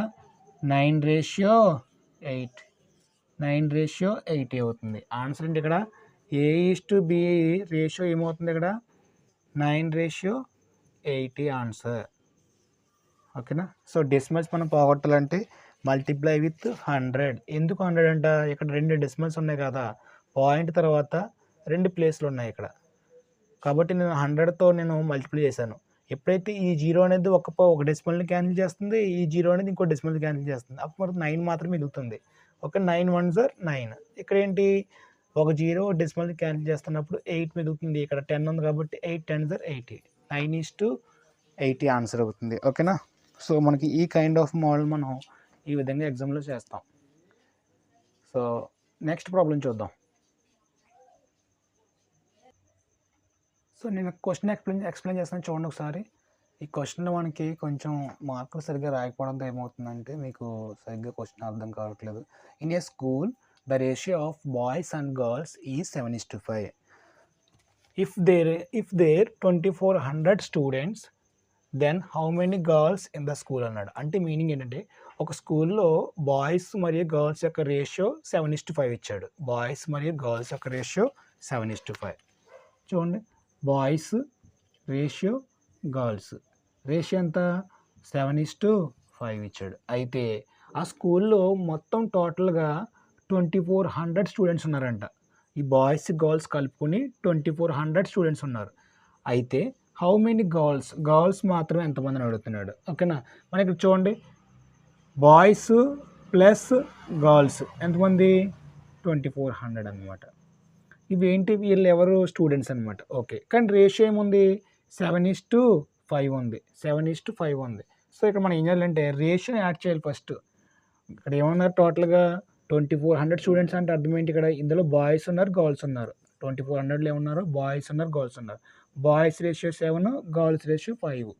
9:8 అవుతుంది. ఆన్సర్ ఏంటి, ఇక్కడ a is to b ratio ఏమవుతుంది, ఇక్కడ 9:8 ఆన్సర్. ఓకేనా. సో డెసిమల్స్ మనం పోగొట్టాలంటే మల్టిప్లై విత్ 100. ఎందుకు 100 అంట, ఇక్కడ 2 డెసిమల్స్ ఉన్నాయి కదా, పాయింట్ తర్వాత 2 ప్లేస్లు ఉన్నాయి ఇక్కడ, కాబట్టి నేను 100తో నేను మల్టిప్లై చేశాను. ఎప్పుడైతే ఈ 0 అనేది ఒక డెసిమల్ని క్యాన్సిల్ చేస్తుంది, ఈ 0 అనేది ఇంకో డెసిమల్ని క్యాన్సిల్ చేస్తుంది, అప్పుడు మనకు 9 మాత్రమే మిగులుతుంది. Okay, 9 1s are 9. ఇక్కడ ఏంటి, ఒక 0 డెసిమల్ని క్యాన్సిల్ చేస్తున్నప్పుడు 8 మిగులుతుంది. ఇక్కడ 10 ఉంది కాబట్టి 8 10s are 80. 9:80 ఆన్సర్ అవుతుంది. ఓకేనా. సో మనకి ఈ కైండ్ ఆఫ్ మోడల్ మనం ఈ విధంగా ఎగ్జామ్లో చేస్తాం. సో నెక్స్ట్ ప్రాబ్లం చూద్దాం. సో నేను క్వశ్చన్ ఎక్స్ప్లెయిన్ చేస్తాను, చూడండి ఒకసారి. ఈ క్వశ్చన్లో మనకి కొంచెం మార్కులు సరిగ్గా రాయకపోవడంతో ఏమవుతుందంటే మీకు సరిగ్గా క్వశ్చన్ అర్థం కావట్లేదు. In a school the ratio of boys and girls is 7:5. If there 2400 students then how many girls in the school అన్నాడు. అంటే మీనింగ్ ఏంటంటే, ఒక స్కూల్లో బాయ్స్ మరియు గర్ల్స్ యొక్క రేషియో 7:5 ఇచ్చాడు. బాయ్స్ మరియు గర్ల్స్ యొక్క రేషియో 7:5. చూడండి, బాయ్స్ రేషియో, గర్ల్స్ రేషియో ఎంత, 7:5 ఇచ్చాడు. అయితే ఆ స్కూల్లో మొత్తం టోటల్గా 2400 స్టూడెంట్స్ ఉన్నారంట. ఈ బాయ్స్ గర్ల్స్ కలుపుకొని 2400 స్టూడెంట్స్ ఉన్నారు. అయితే హౌ మెనీ గర్ల్స్ మాత్రం ఎంతమందిని అడుగుతున్నాడు. ఓకేనా, మనకి చూడండి బాయ్స్ ప్లస్ గర్ల్స్ ఎంతమంది 2400 అనమాట. ఇవి ఏంటి, వీళ్ళు ఎవరు స్టూడెంట్స్ అనమాట. ఓకే, కానీ రేషియో ఏముంది 7:5 ఉంది, 7:5 ఉంది. సో ఇక్కడ మనం ఏం చేయాలంటే రేషియోని యాడ్ చేయాలి ఫస్ట్. ఇక్కడ ఏమన్నారు టోటల్గా 2400 స్టూడెంట్స్ అంటే అర్థం ఏంటి, ఇక్కడ ఇందులో బాయ్స్ ఉన్నారు గర్ల్స్ ఉన్నారు. 2400లో ఏమన్నారు, బాయ్స్ ఉన్నారు గర్ల్స్ ఉన్నారు. Boys ratio 7, girls ratio 5.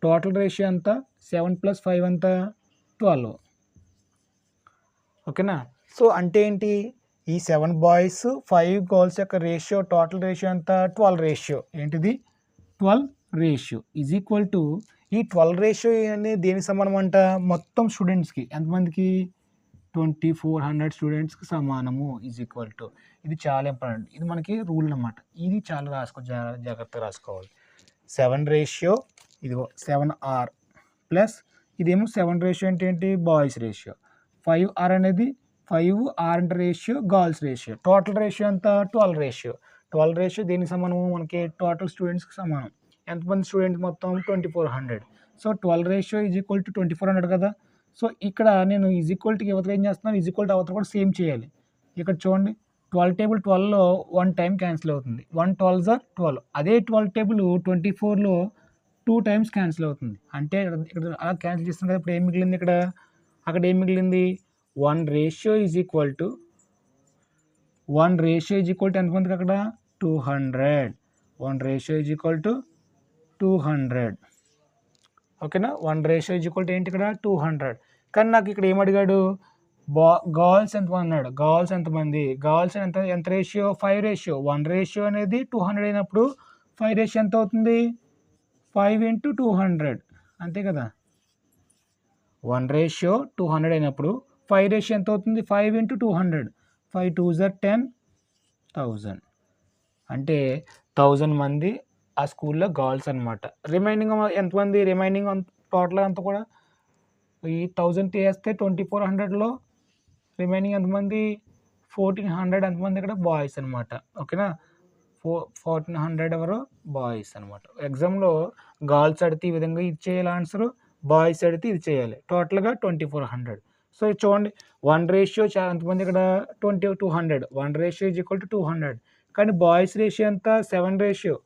Total ratio ఎంత 7 + 5 ఎంత 12. ఓకేనా, సో అంటే ఏంటి, ఈ 7 బాయ్స్ 5 గర్ల్స్ యొక్క రేషియో టోటల్ రేషియో ఎంత 12 రేషియో. ఏంటిది 12 రేషియో ఈజ్ ఈక్వల్ టు, ఈ 12 రేషియో అనేది దేనికి సమానం అంట, మొత్తం స్టూడెంట్స్కి ఎంతమందికి 2400 స్టూడెంట్స్కి సమానము ఈజ్ ఈక్వల్ టు. ఇది చాలా ఇంపార్టెంట్, ఇది మనకి రూల్ అన్నమాట. ఇది చాలా జాగ్రత్తగా రాసుకోవాలి. 7 రేషియో ఇదిగో 7R ప్లస్ ఇదేమో 7 రేషియో అంటే ఏంటి బాయ్స్ రేషియో. 5R అనేది 5R అంటే ratio girls ratio. Total ratio ఎంత 12 రేషియో. 12 రేషియో దేనికి సమానము, మనకి టోటల్ స్టూడెంట్స్కి సమానం. ఎంతమంది స్టూడెంట్స్ మొత్తం 2400. So 12 ratio is equal to 2400 కదా. సో ఇక్కడ నేను ఈజ్ ఈక్వల్ టు యువతలు ఏం చేస్తున్నాను, ఈజ్ ఈక్వల్ టు అవతల కూడా సేమ్ చేయాలి. ఇక్కడ చూడండి 12 టేబుల్ 12లో 1 టైం క్యాన్సిల్ అవుతుంది, 1 12 = 12. అదే 12 టేబుల్ 24లో 2 టైమ్స్ క్యాన్సిల్ అవుతుంది. అంటే ఇక్కడ అలా క్యాన్సిల్ చేస్తుంది కదా, ఇప్పుడు ఏం మిగిలింది ఇక్కడ, అక్కడ ఏం మిగిలింది 1 రేషియో ఈజ్ ఈక్వల్ టు ఎంతమందికి అక్కడ 200. 1 రేషియో ఈజ్ ఈక్వల్ టు 200. ఓకేనా, 1 రేషియో ఈజ్ ఈక్వల్ టు ఏంటి ఇక్కడ 200. కానీ నాకు ఇక్కడ ఏం అడిగాడు, గర్ల్స్ ఎంతమంది అన్నాడు. గర్ల్స్ ఎంతమంది, గర్ల్స్ ఎంత రేషియో 5 రేషియో. 1 రేషియో అనేది 200 అయినప్పుడు 5 రేషియో ఎంత అవుతుంది 5 × 200 అంతే కదా. 1 రేషియో 200 అయినప్పుడు 5 రేషియో ఎంత అవుతుంది 5 × 200. 5 2s are 10,000 అంటే 1000 మంది ఆ స్కూల్లో గర్ల్స్ అనమాట. రిమైనింగ్ ఎంతమంది, రిమైనింగ్ టోటల్ అంతా కూడా ఈ 1000 తీస్తే 2400లో రిమైనింగ్ ఎంతమంది 1400 ఎంతమంది ఇక్కడ బాయ్స్ అనమాట. ఓకేనా, 1400 ఎవరు బాయ్స్ అనమాట. ఎగ్జామ్లో గర్ల్స్ అడిగితే ఈ విధంగా ఇది చేయాలి ఆన్సర్, బాయ్స్ అడిగితే ఇది చేయాలి. టోటల్గా 2400. సో చూడండి 1 రేషియో ఎంతమంది ఇక్కడ 200. 1 రేషియో ఈజ్ ఈక్వల్ టు 200. కానీ బాయ్స్ రేషియో ఎంత 7 రేషియో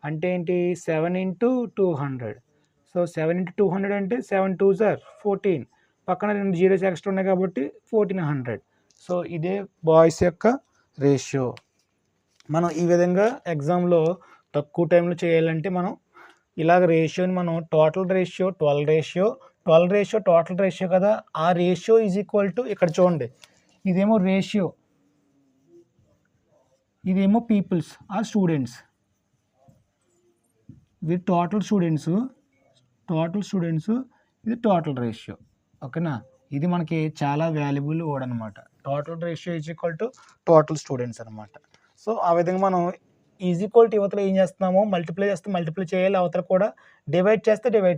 అంటే ఏంటి 7 × 200. సో 7 × 200 అంటే 7 2s are 14. పక్కన 2 జీరోస్ ఎక్స్ట్రా ఉన్నాయి కాబట్టి 1400. సో ఇదే బాయ్స్ యొక్క రేషియో. మనం ఈ విధంగా ఎగ్జామ్లో తక్కువ టైంలో చేయాలంటే మనం ఇలాగ రేషియోని మనం total ratio 12 ratio total ratio కదా. ఆ రేషియో ఈజ్ ఈక్వల్ టు ఇక్కడ చూడండి ఇదేమో రేషియో, ఇదేమో పీపుల్స్ ఆ స్టూడెంట్స్, ఇది టోటల్ స్టూడెంట్స్ ఇది టోటల్ రేషియో. ఓకేనా, ఇది మనకి చాలా వాల్యుబుల్ వర్డ్ అనమాట. Total ratio is equal to total students అనమాట. సో ఆ విధంగా మనం ఈజ్ ఈక్వల్ టు యువతలో ఏం చేస్తున్నామో మల్టిప్లై చేయాలి, అవతల కూడా డివైడ్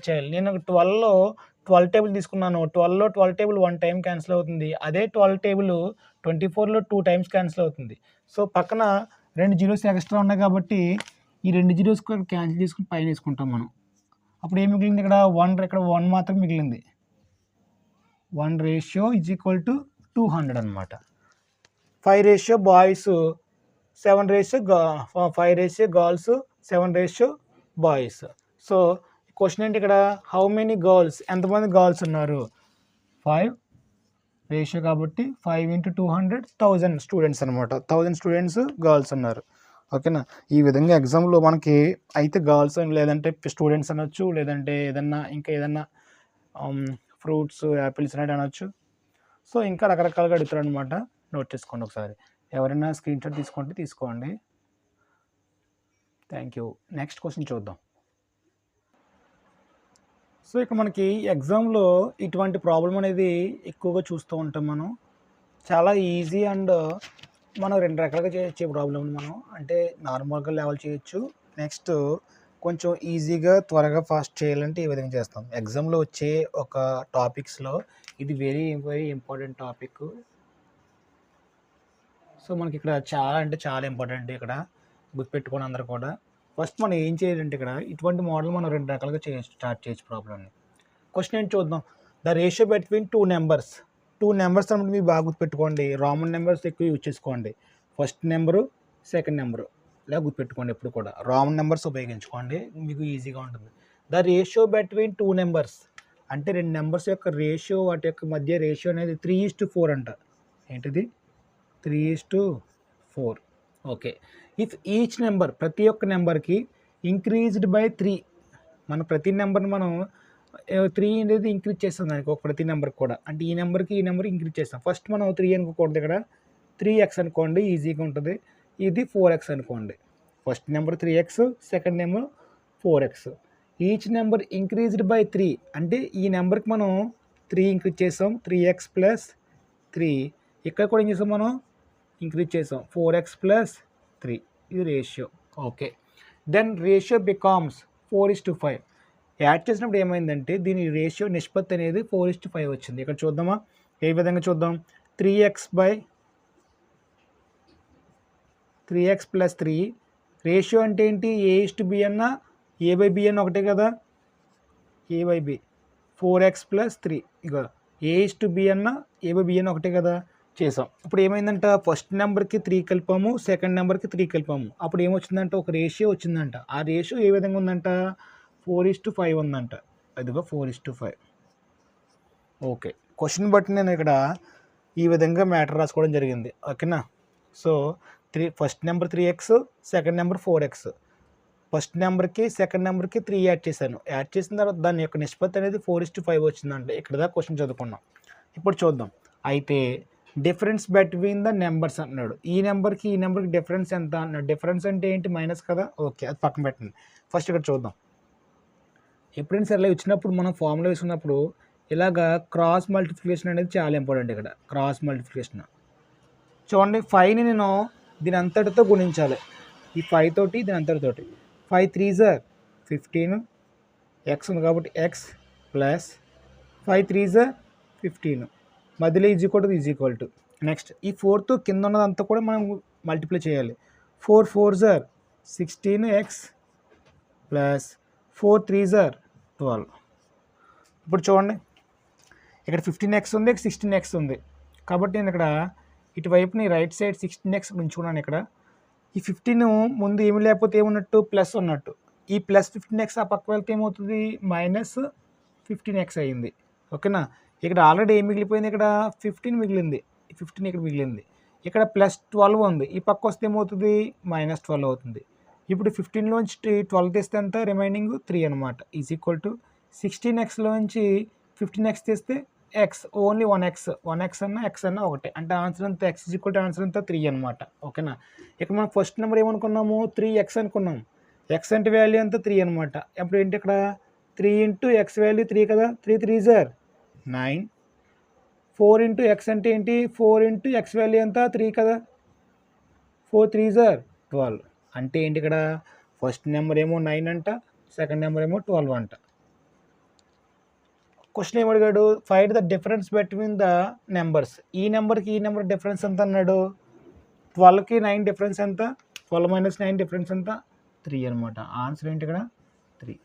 చేయాలి. నేను 12లో 12 టేబుల్ తీసుకున్నాను, 12లో 12 టేబుల్ 1 టైం క్యాన్సిల్ అవుతుంది. అదే 12 టేబుల్ 24లో 2 టైమ్స్ క్యాన్సిల్ అవుతుంది. సో పక్కన 2 జీరోస్ ఎక్స్ట్రా ఉన్నాయి కాబట్టి ఈ 2 జీరోస్ క్యాన్సిల్ చేసుకుని పైన వేసుకుంటాం మనం. అప్పుడు ఏం మిగిలింది ఇక్కడ 1, ఇక్కడ 1 మాత్రం మిగిలింది. 1 రేషియో ఈజ్ ఈక్వల్ టు 200 అనమాట. 5 ratio boys, 7 ratio 5 ratio girls, 7 ratio boys. So question ఏంటి ఇక్కడ హౌ మెనీ గర్ల్స్, ఎంతమంది గర్ల్స్ ఉన్నారు 5 రేషియో కాబట్టి 5 × 200 1000 స్టూడెంట్స్ అనమాట. 1000 స్టూడెంట్స్ గర్ల్స్ ఉన్నారు. ఓకేనా, ఈ విధంగా ఎగ్జామ్లో మనకి అయితే గర్ల్స్ లేదంటే స్టూడెంట్స్ అనొచ్చు, లేదంటే ఏదన్నా ఫ్రూట్స్ యాపిల్స్ అనేది అనొచ్చు. సో ఇంకా రకరకాలుగా అడుగుతారు అనమాట. నోట్ చేసుకోండి ఒకసారి, ఎవరైనా స్క్రీన్ షాట్ తీసుకోండి. Thank you. నెక్స్ట్ క్వశ్చన్ చూద్దాం. సో ఇక్కడ మనకి ఎగ్జామ్లో ఇటువంటి ప్రాబ్లం అనేది ఎక్కువగా చూస్తూ ఉంటాం మనం. చాలా ఈజీ అండ్ మనం 2 రకాలుగా చేయొచ్చు ఈ ప్రాబ్లమ్ని. మనం అంటే నార్మల్గా లెవెల్ చేయొచ్చు, నెక్స్ట్ కొంచెం ఈజీగా త్వరగా ఫాస్ట్ చేయాలంటే ఈ విధంగా చేస్తాం. ఎగ్జామ్లో వచ్చే ఒక టాపిక్స్లో ఇది వెరీ ఇంపార్టెంట్ టాపిక్. సో మనకి ఇక్కడ చాలా ఇంపార్టెంట్, ఇక్కడ గుర్తుపెట్టుకోండి అందరూ కూడా. ఫస్ట్ మనం ఏం చేయాలంటే ఇక్కడ ఇటువంటి మోడల్ మనం 2 రకాలుగా స్టార్ట్ చేయొచ్చు ప్రాబ్లమ్ని. క్వశ్చన్ ఏంటి చూద్దాం. ద రేషియో బిట్వీన్ 2 నెంబర్స్ అన్నప్పుడు మీరు బాగా గుర్తుపెట్టుకోండి. రామన్ నెంబర్స్ ఎక్కువ యూజ్ చేసుకోండి. ఫస్ట్ నెంబరు, సెకండ్ నెంబరు ఇలా గుర్తుపెట్టుకోండి. ఎప్పుడు కూడా రామన్ నెంబర్స్ ఉపయోగించుకోండి, మీకు ఈజీగా ఉంటుంది. ద రేషియో బిట్వీన్ 2 నెంబర్స్ అంటే 2 నెంబర్స్ యొక్క రేషియో, వాటి యొక్క మధ్య రేషియో అనేది 3:4 అంట. ఏంటిది? 3:4. ఓకే. ఇఫ్ ఈచ్ నెంబర్ ప్రతి ఒక్క నెంబర్కి ఇంక్రీజ్డ్ బై 3, మన ప్రతి నెంబర్ని మనం 3 అనేది ఇంక్రీజ్ చేస్తాం దానికి ఒక ప్రతి నెంబర్కి కూడా. అంటే ఈ నెంబర్కి ఈ నెంబర్ ఇంక్రీజ్ చేస్తాం. ఫస్ట్ మనం 3 అనుకోకూడదు, ఇక్కడ 3x అనుకోండి, ఈజీగా ఉంటుంది. ఇది 4x అనుకోండి. First number 3x, second number 4x. Each number increased by 3 అంటే ఈ నెంబర్కి మనం 3 ఇంక్రీజ్ చేసాం, 3x + 3. ఇక్కడ కూడా ఏం చేసాం, మనం ఇంక్రీజ్ చేసాం 4x + 3. ఇది ratio. Okay. Then ratio becomes 4:5. Add చేసినప్పుడు ఏమైందంటే దీని రేషియో నిష్పత్తి అనేది 4:5 వచ్చింది. ఇక్కడ చూద్దామా, ఏ విధంగా చూద్దాం. 3x + 3 రేషియో అంటే ఏంటి? a:b అన్నా a/b అన్న ఒకటే కదా, a/b. 4x + 3 ఇక a:b అన్నా a/b అన్న ఒకటే కదా చేసాం. ఇప్పుడు ఏమైందంట, ఫస్ట్ నెంబర్కి 3 కలిపాము, సెకండ్ నెంబర్కి 3 కలిపాము. అప్పుడు ఏమొచ్చిందంట, ఒక రేషియో వచ్చిందంట. ఆ రేషియో ఏ విధంగా ఉందంట, 4:5 ఉందంట. అదిగో 4:5. ఓకే. క్వశ్చన్ బట్టి నేను ఇక్కడ ఈ విధంగా మ్యాటర్ రాసుకోవడం జరిగింది. ఓకేనా. So first number 3x, second number 4x. First నెంబర్కి సెకండ్ నెంబర్కి 3 యాడ్ చేశాను. యాడ్ చేసిన తర్వాత దాని యొక్క నిష్పత్తి అనేది 4:5 వచ్చిందంటే ఇక్కడ దాకా క్వశ్చన్ చదువుకున్నాం. ఇప్పుడు చూద్దాం. అయితే డిఫరెన్స్ బిట్వీన్ ద నెంబర్స్ అన్నాడు. ఈ నెంబర్కి ఈ నెంబర్కి డిఫరెన్స్ ఎంత అన్నాడు. డిఫరెన్స్ అంటే ఏంటి? మైనస్ కదా. ఓకే, అది పక్కన పెట్టండి. ఫస్ట్ ఇక్కడ చూద్దాం. ఎప్పుడైనా సరే ఇచ్చినప్పుడు మనం ఫార్ములా వేసుకున్నప్పుడు ఇలాగా క్రాస్ మల్టిప్లికేషన్ అనేది చాలా ఇంపార్టెంట్. ఇక్కడ క్రాస్ మల్టిప్లికేషన్ చూడండి. 5ని నేను దీని అంతటితో గుణించాలి. ఈ 5 తోటి దీని అంతటితోటి. 5 3s 15, x ఉంది కాబట్టి x ప్లస్ 5 3s 15, మధ్యలో ఈజ్ ఈక్వల్ టు నెక్స్ట్ ఈ 4తో కింద ఉన్నదంతా కూడా మనం మల్టిప్లై చేయాలి. 4 4s 16x ప్లస్ 4 3s 12. ఇప్పుడు చూడండి, ఇక్కడ 15x ఉంది, 16x ఉంది. కాబట్టి నేను ఇక్కడ ఇటువైపుని రైట్ సైడ్ 16x ఉంచుకున్నాను. ఇక్కడ ఈ 15 ముందు ఏమి లేకపోతే ఏమున్నట్టు, ప్లస్ ఉన్నట్టు. ఈ ప్లస్ 15x ఆ పక్క వెళ్తే ఏమవుతుంది, -15x అయింది. ఓకేనా. ఇక్కడ ఆల్రెడీ ఏం మిగిలిపోయింది, ఇక్కడ 15 మిగిలింది. 15 ఇక్కడ మిగిలింది. ఇక్కడ +12 ఉంది. ఈ పక్క వస్తే ఏమవుతుంది, -12 అవుతుంది. ఇప్పుడు 15లోంచి 12 తీస్తే ఎంత, రిమైనింగ్ 3 అనమాట. ఈజ్ ఈక్వల్ టు 16xలోంచి 15x తీస్తే x, ఓన్లీ 1x అన్న x అన్న ఒకటే. అంటే ఆన్సర్ అంతా x is equal to answer అంతా 3 అనమాట. ఓకేనా. ఇక్కడ మనం ఫస్ట్ నెంబర్ ఏమనుకున్నాము, 3x అనుకున్నాం. x అంటే వాల్యూ అంతా 3 అనమాట. అప్పుడు ఏంటి, ఇక్కడ 3 × x వాల్యూ 3 కదా. 3 3s 9. 4 × x అంటే ఏంటి, 4 × x వాల్యూ అంతా 3 కదా. 4 3s 12. అంటే ఏంటి, ఇక్కడ ఫస్ట్ నెంబర్ ఏమో 9 అంట, సెకండ్ నెంబర్ ఏమో 12 అంట. క్వశ్చన్ ఏమడిగాడు, find the difference between the numbers. ఈ నెంబర్కి ఈ నెంబర్ డిఫరెన్స్ ఎంత అన్నాడు. 12కి 9 డిఫరెన్స్ ఎంత, 12 - 9 డిఫరెన్స్ ఎంత, 3 అనమాట. ఆన్సర్ ఏంటి, ఇక్కడ 3.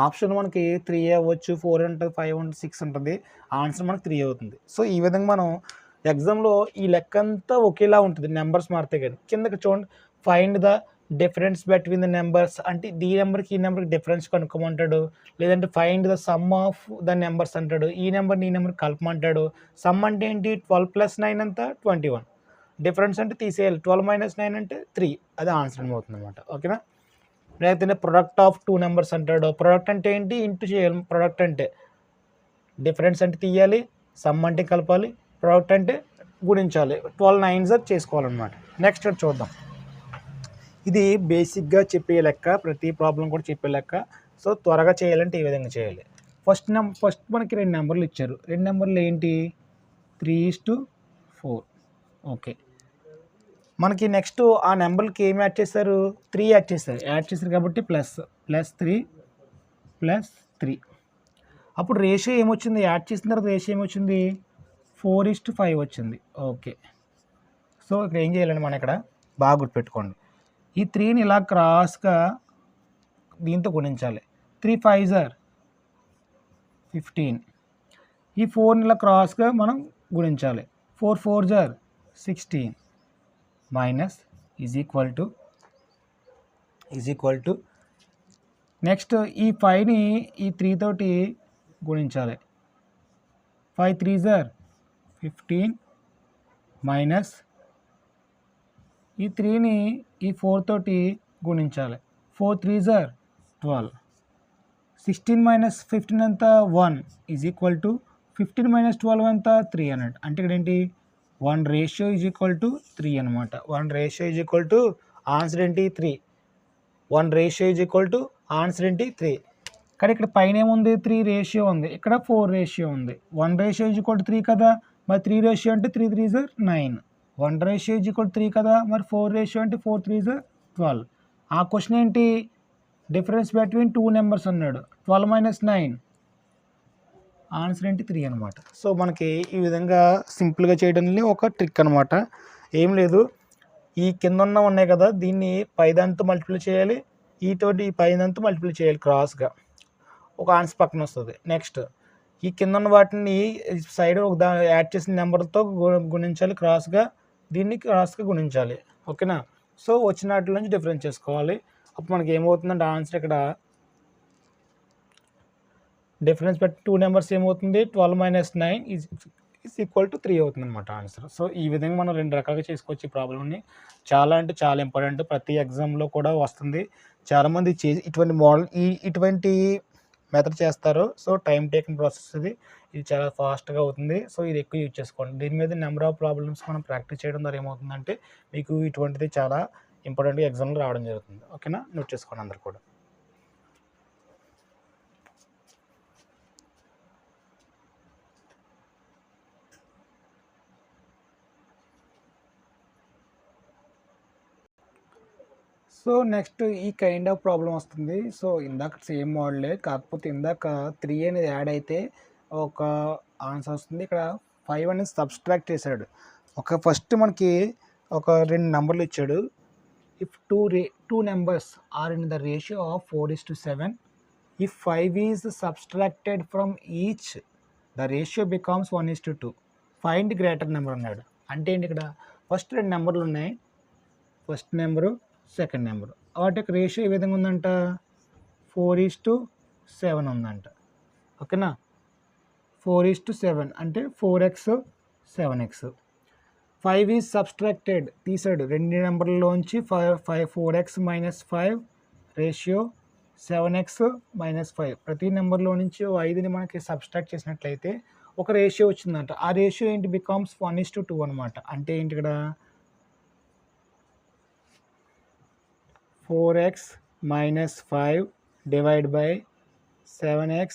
ఆప్షన్ మనకి 3 అవ్వచ్చు, 4 ఉంటుంది, 5 ఉంటుంది, 6 ఉంటుంది. ఆన్సర్ మనకి 3 అవుతుంది. సో ఈ విధంగా మనం ఎగ్జామ్లో ఈ లెక్క అంతా ఒకేలా ఉంటుంది, నెంబర్స్ మారితే కానీ. కిందకి చూడండి, find the difference between the numbers అంటే ఈ నెంబర్కి ఈ నెంబర్కి డిఫరెన్స్ కనుక్కోమంటాడు. లేదంటే find the sum of the numbers అంటాడు. ఈ నెంబర్ని ఈ నెంబర్ కలపమంటాడు. సమ్ అంటే ఏంటి, 12 + 9 అంతా 21. డిఫరెన్స్ అంటే తీసేయాలి. 12 - 9 అంటే 3. అది ఆన్సర్ అవుతుంది అనమాట. ఓకేనా. లేకపోతే ప్రొడక్ట్ ఆఫ్ 2 నెంబర్స్ అంటాడు. ప్రొడక్ట్ అంటే ఏంటి, ఇంటూ చేయాలి. ప్రొడక్ట్ అంటే డిఫరెన్స్ అంటే తీయాలి, సమ్ అంటే కలపాలి, ప్రొడక్ట్ అంటే గుణించాలి. 12 9s చేసుకోవాలన్నమాట. నెక్స్ట్ చూద్దాం. ఇది బేసిక్గా చెప్పే లెక్క, ప్రతి ప్రాబ్లం కూడా చెప్పే లెక్క. సో త్వరగా చేయాలంటే ఈ విధంగా చేయాలి. ఫస్ట్ మనకి 2 నెంబర్లు ఇచ్చారు. 2 నెంబర్లు ఏంటి, 3:4. ఓకే. మనకి నెక్స్ట్ ఆ నెంబర్కి ఏం యాడ్ చేశారు, 3 యాడ్ చేశారు కాబట్టి +3 + 3. అప్పుడు రేషియో ఏమొచ్చింది, యాడ్ చేసిన తర్వాత రేషియో ఏమొచ్చింది, 4:5 వచ్చింది. ఓకే. సో ఇక్కడ ఏం చేయాలండి, మనం ఇక్కడ బాగా గుర్తుపెట్టుకోండి. ఈ 3ని ఇలా క్రాస్గా దీంతో గుణించాలి. 3 5 జార్ 15. ఈ 4ని ఇలా క్రాస్గా మనం గుణించాలి. 4 4 జార్ 16 minus is equal to next ఈ 5ని ఈ 3 తోటి గుణించాలి. 5 3 జార్ 15 మైనస్ ఈ 3ని ఈ 4 తోటి గుణించాలి. 4 3 జార్ 12. 16 మైనస్ 15 ఎంత 1 ఈజ్ ఈక్వల్ టు 15 మైనస్ 12 ఎంత 3 అన్నట్టు. అంటే ఇక్కడ ఏంటి 1 రేషియో ఈజ్ ఈక్వల్ టు 3 అనమాట. 1 ratio is equal to answer ఏంటి 3. 1 ratio is equal to answer ఏంటి 3. కానీ ఇక్కడ పైన ఏముంది 3 రేషియో ఉంది, ఇక్కడ 4 రేషియో ఉంది. 1 రేషియో ఈజ్ ఈక్వల్ టు 3 కదా, మరి 3 రేషియో అంటే 3 3 జార్ 9. 1 రేషియో ఈజ్ ఈక్వల్ టు 3 కదా, మరి 4 రేషియో అంటే 4 3 జార్ 12. ఆ క్వశ్చన్ ఏంటి డిఫరెన్స్ బిట్వీన్ 2 నెంబర్స్ అన్నాడు. 12 మైనస్ 9 ఆన్సర్ ఏంటి 3 అనమాట. సో మనకి ఈ విధంగా సింపుల్గా చేయడానికి ఒక ట్రిక్ అనమాట. ఏం లేదు, ఈ కింద ఉన్నాయి కదా, దీన్ని పైదాంతో మల్టిప్లై చేయాలి, ఈ పైదాంతో మల్టిప్లై చేయాలి క్రాస్గా, ఒక ఆన్సర్ పక్కన వస్తుంది. నెక్స్ట్ ఈ కింద ఉన్న వాటిని సైడ్ ఒక యాడ్ చేసిన నెంబర్తో గుణించాలి క్రాస్గా, దీన్ని క్రాస్గా గుణించాలి. ఓకేనా. సో వచ్చిన వాటి నుంచి డిఫరెన్స్ చేసుకోవాలి. అప్పుడు మనకి ఏమవుతుందంటే ఆన్సర్ ఇక్కడ డిఫరెన్స్ బట్టి 2 నెంబర్స్ ఏమవుతుంది 12 మైనస్ 9 ఈజ్ ఈక్వల్ టు 3 అవుతుంది అనమాట ఆన్సర్. సో ఈ విధంగా మనం 2 రకాలుగా చేసుకోవచ్చు ఈ ప్రాబ్లమ్ని. చాలా అంటే చాలా ఇంపార్టెంట్, ప్రతి ఎగ్జామ్లో కూడా వస్తుంది. చాలామంది ఇటువంటి మెథడ్ చేస్తారు. సో టైం టేకింగ్ ప్రాసెస్ ఇది చాలా ఫాస్ట్గా అవుతుంది. సో ఇది ఎక్కువ యూజ్ చేసుకోండి. దీని మీద నెంబర్ ఆఫ్ ప్రాబ్లమ్స్ మనం ప్రాక్టీస్ చేయడం ద్వారా ఏమవుతుందంటే మీకు ఇటువంటిది చాలా ఇంపార్టెంట్గా ఎగ్జామ్లో రావడం జరుగుతుంది. ఓకేనా, నోట్ చేసుకోండి అందరు కూడా. సో నెక్స్ట్ ఈ కైండ్ ఆఫ్ ప్రాబ్లం వస్తుంది. సో ఇందాక సేమ్ మోడలే, కాకపోతే ఇందాక 3 అనేది యాడ్ అయితే ఒక ఆన్సర్ వస్తుంది. ఇక్కడ 5 అనేది సబ్స్ట్రాక్ట్ చేశాడు. ఫస్ట్ మనకి ఒక 2 నెంబర్లు ఇచ్చాడు. If two numbers are in the ratio of 4:7, if 5 is subtracted from each, the ratio becomes 1:2. Find greater number అన్నాడు. అంటే ఏంటి, ఇక్కడ ఫస్ట్ 2 నెంబర్లు ఉన్నాయి, ఫస్ట్ నెంబరు సెకండ్ నెంబరు. వాటి యొక్క రేషియో ఏ విధంగా ఉందంట 4:7 ఉందంట. ఓకేనా, 4:7 అంటే 4x 7x. 5 ఈజ్ సబ్స్ట్రాక్టెడ్, తీసాడు 2 నెంబర్లోంచి 4x minus 5 ratio 7x minus 5. ప్రతి నెంబర్లో నుంచి 5ని మనకి సబ్స్ట్రాక్ట్ చేసినట్లయితే ఒక రేషియో వచ్చిందంట. ఆ రేషియో ఏంటి బికమ్స్ 1:2 అనమాట. అంటే ఏంటి ఇక్కడ 4x minus 5 divide by 7x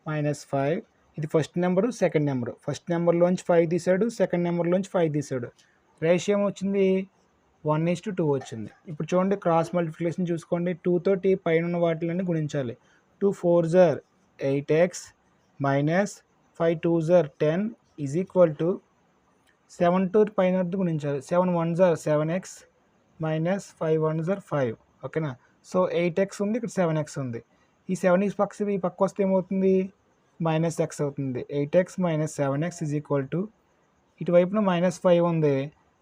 minus 5. ఇది first number second number. First నెంబర్లోంచి 5 తీసాడు, సెకండ్ నెంబర్లోంచి 5 తీసాడు. రేషియో వచ్చింది 1:2 వచ్చింది. ఇప్పుడు చూడండి క్రాస్ మల్టిప్లికేషన్ చూసుకోండి. 2 తోటి పైన ఉన్న వాటిని గుణించాలి. 2 4 జార్ 8x మైనస్ 5 2 జార్ 10 ఈజ్ ఈక్వల్ టు 7 తో పైన గుణించాలి. 7 1 జార్ 7x మైనస్ 5 1 జార్ 5. ఓకేనా. సో 8x ఉంది, ఇక్కడ 7x ఉంది. ఈ 7 ఈ పక్క వస్తే ఏమవుతుంది మైనస్ x అవుతుంది. 8x minus 7x is equal to ఇటువైపున మైనస్ 5 ఉంది,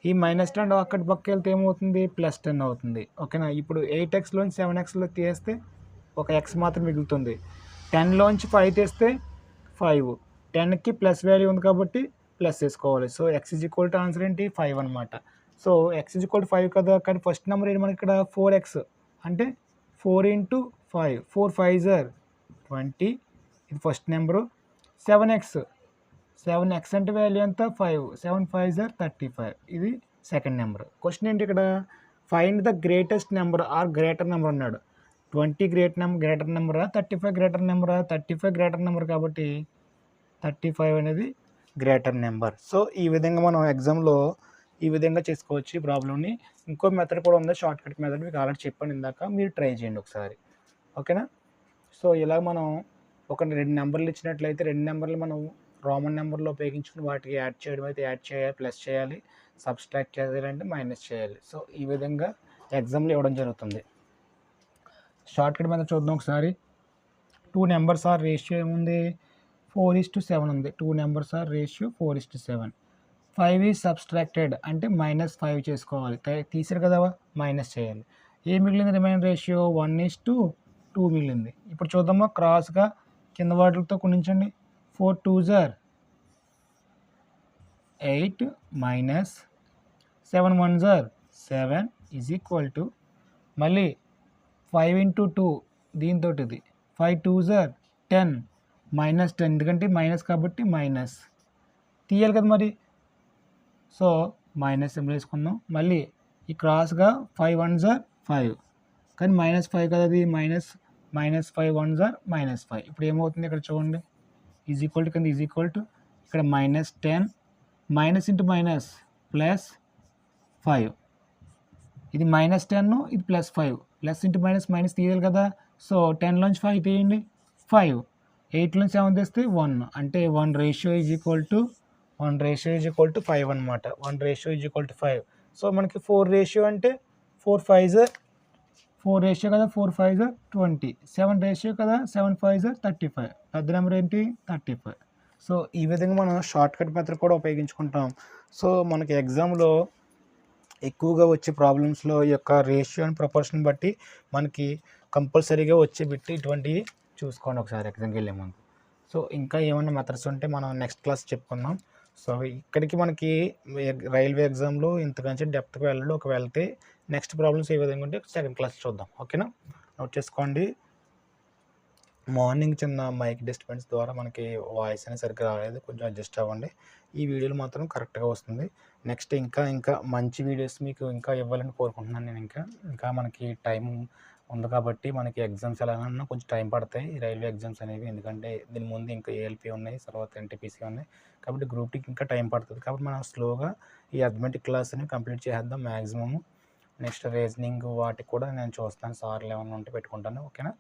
ఈ మైనస్ 10 అక్కడి పక్క వెళ్తే ఏమవుతుంది ప్లస్ 10 అవుతుంది. ఓకేనా. ఇప్పుడు 8xలోంచి 7xలో తీస్తే ఒక x మాత్రం మిగులుతుంది. 10లోంచి 5 తీస్తే 5, 10కి ప్లస్ వాల్యూ ఉంది కాబట్టి ప్లస్ చేసుకోవాలి. So x is equal to answer ఏంటి 5 అనమాట. So x is equal to 5 కదా, కానీ ఫస్ట్ నెంబర్ ఏంటి మనకి ఇక్కడ 4x అంటే 4 × 5, 4 5 జార్ 20. ఇది ఫస్ట్ నెంబరు. 7x అంటే వాల్యూ ఎంత 5, 7 5 జార్ 35. ఇది సెకండ్ నెంబర్. క్వశ్చన్ ఏంటి ఇక్కడ find the greatest number or greater number అన్నాడు. 20 గ్రేటర్ నెంబరా, 35 గ్రేటర్ నెంబరా? 35 గ్రేటర్ నెంబర్ కాబట్టి 35 అనేది గ్రేటర్ నెంబర్. సో ఈ విధంగా మనం ఎగ్జామ్లో ఈ విధంగా చేసుకోవచ్చు ఈ ప్రాబ్లమ్ని. ఇంకో మెథడ్ కూడా ఉంది, షార్ట్ కట్ మెథడ్, మీకు ఆల్రెడీ చెప్పాను ఇందాక, మీరు ట్రై చేయండి ఒకసారి. ఓకేనా. సో ఇలా మనం ఒక 2 నెంబర్లు ఇచ్చినట్లయితే 2 నెంబర్లు మనం రోమన్ నెంబర్లో ఉపయోగించుకుని వాటికి యాడ్ చేయడం అయితే యాడ్ చేయాలి, ప్లస్ చేయాలి, సబ్స్ట్రాక్ట్ చేయాలంటే మైనస్ చేయాలి. సో ఈ విధంగా ఎగ్జామ్లో ఇవ్వడం జరుగుతుంది. షార్ట్ కట్ మీద చూద్దాం ఒకసారి. 2 నెంబర్స్ ఆర్ రేషియో ఏముంది, 4:7 ఉంది. 2 numbers are ratio 4:7. 5 is subtracted అంటే -5 చేసుకోవాలి. తీసారు కదా, మైనస్ చేయాలి. ఏ మిగిలింది రిమైనింగ్ రేషియో 1:2 మిగిలింది. ఇప్పుడు చూద్దామా క్రాస్గా కింద వాటితో గుణించండి. 4 2s are 8 minus 7 1s are 7 is equal to మళ్ళీ 5 into 2 దీంతో ఇది 5 2s are 10 -10 ఎందుకంటే మైనస్ కాబట్టి మైనస్ తీయాలి కదా మరి. సో మైనస్ సింబల్ వేసుకుందాం. మళ్ళీ ఈ క్రాస్గా 5 1s are 5 కానీ -5 కదా, అది -5 1s are -5. ఇప్పుడు ఏమవుతుంది ఇక్కడ చూడండి, ఈజ్ ఈక్వల్ టు కింద ఈజ్ ఈక్వల్ టు ఇక్కడ -10 మైనస్ ఇంటూ మైనస్ +5. ఇది -10 ఇది +5, ప్లస్ ఇంటూ మైనస్ తీయాలి కదా. సో 10లోంచి 5 తీయండి 5, 8లోంచి 7 తీస్తే 1 అంటే 1 రేషియో ఈజ్ ఈక్వల్ టు 5 అనమాట. 1 ratio is equal to 5. So మనకి 4 రేషియో అంటే 4 5s are 4 రేషియో కదా, 4 5s are 20. 7 రేషియో కదా, 7 5s are 35. పెద్ద నెంబర్ ఏంటి 35. సో ఈ విధంగా మనం షార్ట్ కట్ మెథడ్ కూడా ఉపయోగించుకుంటాం. సో మనకి ఎగ్జామ్లో ఎక్కువగా వచ్చే ప్రాబ్లమ్స్లో ఈ యొక్క రేషియో అండ్ ప్రపోర్షన్ బట్టి మనకి కంపల్సరీగా వచ్చే బిట్ ఇటువంటివి చూసుకోండి ఒకసారి ఎగ్జామ్కి వెళ్ళే ముందు. సో ఇంకా ఏమైనా మెథడ్స్ ఉంటే మనం నెక్స్ట్ క్లాస్ చెప్పుకుందాం. సో ఇక్కడికి మనకి రైల్వే ఎగ్జామ్లో ఇంతకంటే డెప్త్కి వెళ్ళడం, ఒక వెళ్తే నెక్స్ట్ ప్రాబ్లమ్స్ ఏ విధంగా ఉంటే సెకండ్ క్లాస్ చూద్దాం. ఓకేనా, నోట్ చేసుకోండి. మార్నింగ్ చిన్న మైక్ డిస్టర్బెన్స్ ద్వారా మనకి వాయిస్ అనేది సరిగ్గా రాలేదు, కొంచెం అడ్జస్ట్ అవ్వండి. ఈ వీడియోలు మాత్రం కరెక్ట్గా వస్తుంది. నెక్స్ట్ ఇంకా మంచి వీడియోస్ మీకు ఇంకా ఇవ్వాలని కోరుకుంటున్నాను నేను. ఇంకా మనకి టైం ఉంది కాబట్టి మనకి ఎగ్జామ్స్ ఎలాగన్నా కొంచెం టైం పడతాయి ఈ రైల్వే ఎగ్జామ్స్ అనేవి. ఎందుకంటే దీని ముందు ఇంకా ఏఎల్పి ఉన్నాయి, తర్వాత ఎన్టీపీసీ ఉన్నాయి కాబట్టి గ్రూప్ టీకి ఇంకా టైం పడుతుంది. కాబట్టి మనం స్లోగా ఈ అథమెటిక్ క్లాస్ అని కంప్లీట్ చేసేద్దాం మ్యాక్సిమము. నెక్స్ట్ రీజనింగ్ వాటికి కూడా నేను చూస్తాను, సార్లు ఏమైనా ఉంటే పెట్టుకుంటాను. ఓకేనా,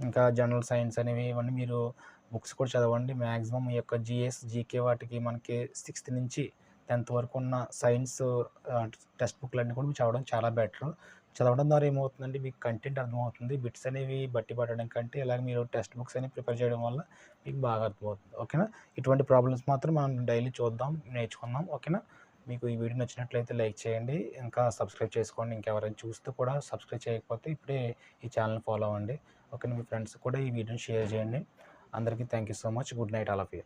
ఇంకా జనరల్ సైన్స్ అనేవి ఇవన్నీ మీరు బుక్స్ కూడా చదవండి. మ్యాక్సిమం ఈ యొక్క జిఎస్ జీకే వాటికి మనకి 6th నుంచి 10th వరకు ఉన్న సైన్స్ టెక్స్ట్ బుక్లన్నీ కూడా మీరు చదవడం చాలా బెటర్. చదవడం ద్వారా ఏమవుతుందంటే మీకు కంటెంట్ అర్థమవుతుంది. బిట్స్ అనేవి బట్టి పడడం కంటే ఇలాగ మీరు టెక్స్ట్ బుక్స్ అనేవి ప్రిపేర్ చేయడం వల్ల మీకు బాగా అర్థమవుతుంది. ఓకేనా, ఇటువంటి ప్రాబ్లమ్స్ మాత్రం మనం డైలీ చూద్దాం, నేర్చుకుందాం. ఓకేనా, మీకు ఈ వీడియో నచ్చినట్లయితే లైక్ చేయండి, ఇంకా సబ్స్క్రైబ్ చేసుకోండి. ఇంకెవరైనా చూస్తే కూడా సబ్స్క్రైబ్ చేయకపోతే ఇప్పుడే ఈ ఛానల్ ఫాలో అవ్వండి. ఓకేనా, మీ ఫ్రెండ్స్ కూడా ఈ వీడియోని షేర్ చేయండి. అందరికీ thank you so much. Good night all of you.